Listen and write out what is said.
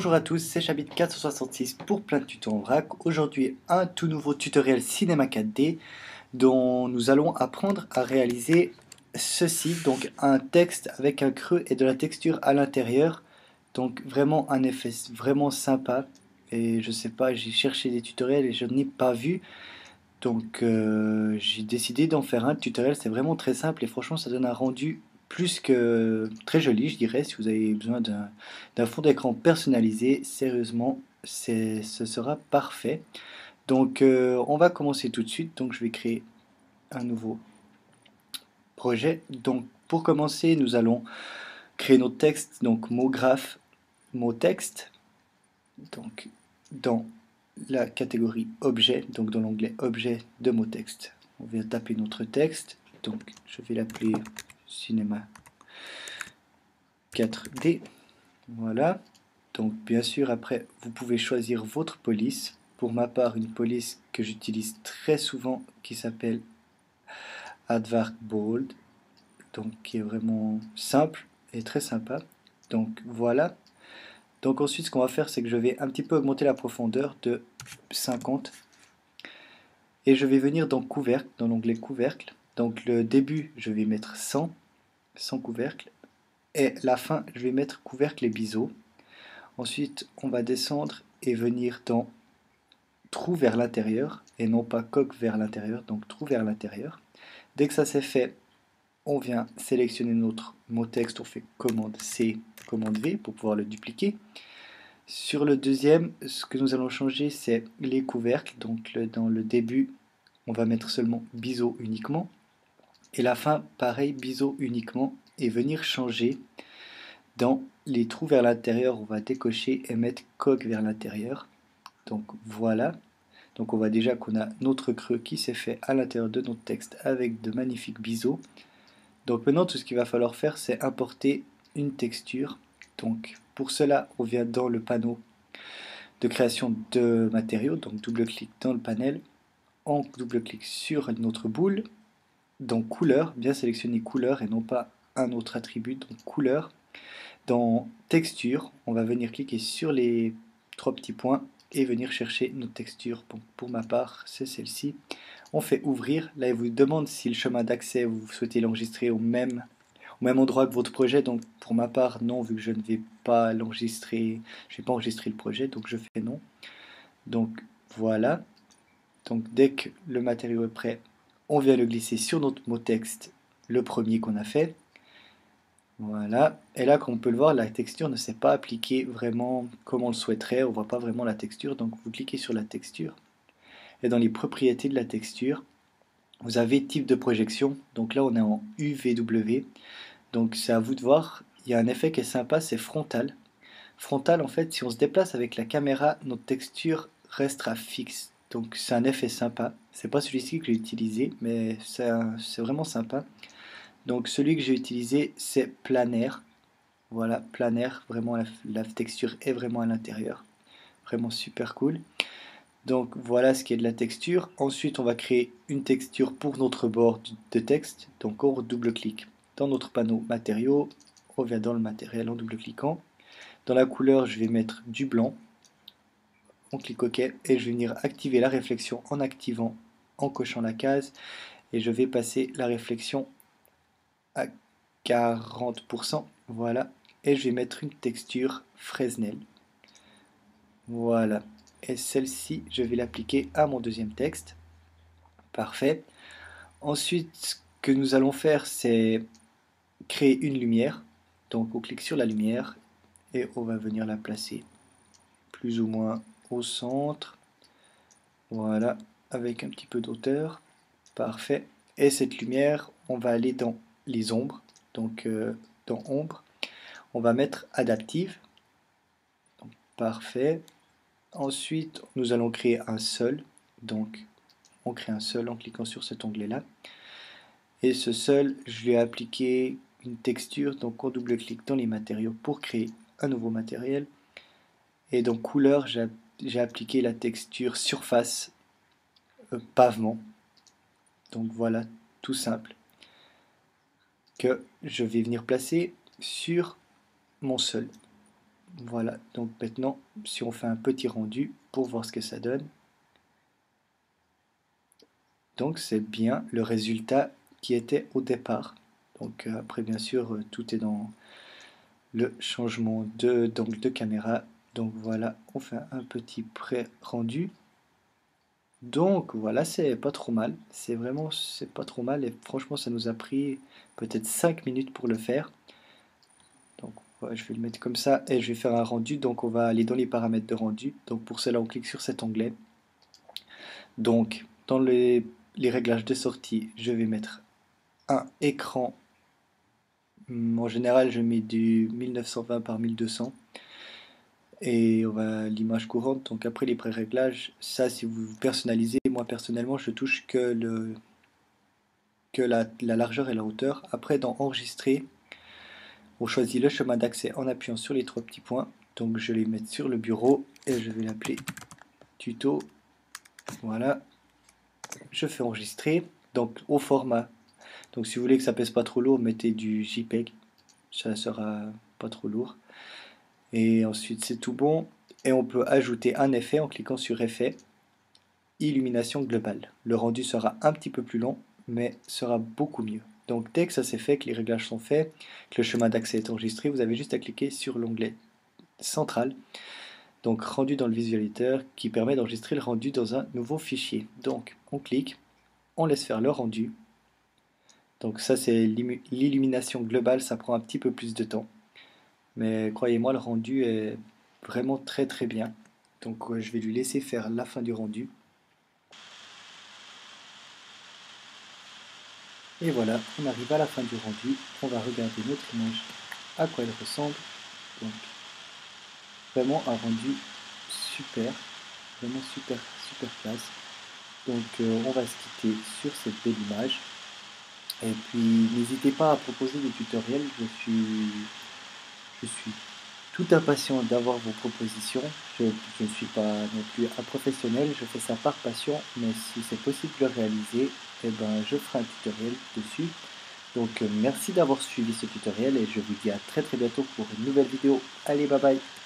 Bonjour à tous, c'est Chabit 466 pour plein de tutos en vrac. Aujourd'hui, un tout nouveau tutoriel Cinema 4D dont nous allons apprendre à réaliser ceci, donc un texte avec un creux et de la texture à l'intérieur. Donc vraiment un effet vraiment sympa. Et je sais pas, j'ai cherché des tutoriels et je n'ai pas vu. Donc j'ai décidé d'en faire un tutoriel, c'est vraiment très simple et franchement ça donne un rendu plus que très joli je dirais. Si vous avez besoin d'un fond d'écran personnalisé, sérieusement ce sera parfait. Donc on va commencer tout de suite, donc je vais créer un nouveau projet. Donc pour commencer nous allons créer notre texte, donc mot graphe, mot texte, donc dans la catégorie objet, donc dans l'onglet objet de mot texte. On vient taper notre texte, donc je vais l'appeler cinéma 4D. Voilà. Donc bien sûr après vous pouvez choisir votre police. Pour ma part une police que j'utilise très souvent qui s'appelle Aardvark Bold, donc qui est vraiment simple et très sympa. Donc voilà. Donc ensuite ce qu'on va faire c'est que je vais un petit peu augmenter la profondeur de 50. Et je vais venir dans couvercle, dans l'onglet couvercle. Donc le début, je vais mettre 100 couvercle. Et la fin, je vais mettre couvercle et biseau. Ensuite, on va descendre et venir dans trou vers l'intérieur, et non pas coque vers l'intérieur, donc trou vers l'intérieur. Dès que ça c'est fait, on vient sélectionner notre mot texte, on fait commande C, commande V pour pouvoir le dupliquer. Sur le deuxième, ce que nous allons changer, c'est les couvercles. Donc dans le début, on va mettre seulement biseau uniquement. Et la fin, pareil, biseau uniquement. Et venir changer dans les trous vers l'intérieur, on va décocher et mettre coque vers l'intérieur. Donc voilà. Donc on voit déjà qu'on a notre creux qui s'est fait à l'intérieur de notre texte avec de magnifiques biseaux. Donc maintenant, tout ce qu'il va falloir faire, c'est importer une texture. Donc pour cela, on vient dans le panneau de création de matériaux. Donc double-clic dans le panel. On double-clique sur notre boule. Dans couleur, bien sélectionner couleur et non pas un autre attribut, donc couleur. Dans texture, on va venir cliquer sur les trois petits points et venir chercher notre texture. Bon, pour ma part, c'est celle-ci. On fait ouvrir. Là, il vous demande si le chemin d'accès, vous souhaitez l'enregistrer au même endroit que votre projet. Donc, pour ma part, non, vu que je ne vais pas l'enregistrer, je ne vais pas enregistrer le projet, donc je fais non. Donc, voilà. Donc, dès que le matériau est prêt, on vient le glisser sur notre mot texte, le premier qu'on a fait. Voilà, et là comme on peut le voir, la texture ne s'est pas appliquée vraiment comme on le souhaiterait, on voit pas vraiment la texture, donc vous cliquez sur la texture, et dans les propriétés de la texture, vous avez type de projection, donc là on est en UVW, donc c'est à vous de voir, il y a un effet qui est sympa, c'est frontal. Frontal en fait, si on se déplace avec la caméra, notre texture restera fixe, donc c'est un effet sympa, c'est pas celui-ci que j'ai utilisé, mais c'est vraiment sympa. Donc celui que j'ai utilisé c'est planaire. Voilà, planaire, vraiment la texture est vraiment à l'intérieur. Vraiment super cool. Donc voilà ce qui est de la texture. Ensuite on va créer une texture pour notre bord de texte. Donc on double-clique dans notre panneau matériaux. On vient dans le matériel en double-cliquant. Dans la couleur je vais mettre du blanc. On clique OK et je vais venir activer la réflexion en activant, en cochant la case. Et je vais passer la réflexion à 40%. Voilà. Et je vais mettre une texture Fresnel. Voilà. Et celle-ci, je vais l'appliquer à mon deuxième texte. Parfait. Ensuite, ce que nous allons faire, c'est créer une lumière. Donc, on clique sur la lumière et on va venir la placer plus ou moins au centre. Voilà, avec un petit peu d'auteur. Parfait. Et cette lumière, on va aller dans les ombres. Donc, dans ombre, on va mettre adaptive. Donc, parfait. Ensuite, nous allons créer un sol. Donc, on crée un sol en cliquant sur cet onglet-là. Et ce sol, je lui ai appliqué une texture. Donc, on double-clique dans les matériaux pour créer un nouveau matériel. Et dans couleur, j'ai appliqué la texture surface pavement. Donc, voilà, tout simple. Que je vais venir placer sur mon sol. Voilà, donc maintenant, si on fait un petit rendu pour voir ce que ça donne. Donc c'est bien le résultat qui était au départ. Donc après, bien sûr, tout est dans le changement d'angle de caméra. Donc voilà, on fait un petit pré-rendu. Donc voilà, c'est pas trop mal. C'est pas trop mal. Et franchement, ça nous a pris peut-être 5 minutes pour le faire. Donc ouais, je vais le mettre comme ça et je vais faire un rendu. Donc on va aller dans les paramètres de rendu. Donc pour cela, on clique sur cet onglet. Donc dans les réglages de sortie, je vais mettre un écran. En général, je mets du 1920 par 1200 et on va l'image courante. Donc après les pré-réglages, ça si vous personnalisez, moi personnellement je touche que la largeur et la hauteur. Après dans enregistrer, on choisit le chemin d'accès en appuyant sur les trois petits points. Donc je vais les mettre sur le bureau et je vais l'appeler tuto. Voilà, je fais enregistrer. Donc au format. Donc si vous voulez que ça pèse pas trop lourd, mettez du JPEG, ça sera pas trop lourd. Et ensuite c'est tout bon. Et on peut ajouter un effet en cliquant sur effet, illumination globale. Le rendu sera un petit peu plus long, mais sera beaucoup mieux. Donc dès que ça c'est fait, que les réglages sont faits, que le chemin d'accès est enregistré, vous avez juste à cliquer sur l'onglet central, donc rendu dans le visualisateur, qui permet d'enregistrer le rendu dans un nouveau fichier. Donc on clique, on laisse faire le rendu. Donc ça c'est l'illumination globale, ça prend un petit peu plus de temps. Mais croyez-moi, le rendu est vraiment très très bien. Donc je vais lui laisser faire la fin du rendu. Et voilà, on arrive à la fin du rendu. On va regarder notre image, à quoi elle ressemble. Donc vraiment un rendu super, vraiment super super classe. Donc on va se quitter sur cette belle image. Et puis n'hésitez pas à proposer des tutoriels, je suis tout impatient d'avoir vos propositions. Je ne suis pas non plus un professionnel, je fais ça par passion, mais si c'est possible de le réaliser, eh ben, je ferai un tutoriel dessus. Donc merci d'avoir suivi ce tutoriel et je vous dis à très très bientôt pour une nouvelle vidéo. Allez, bye bye!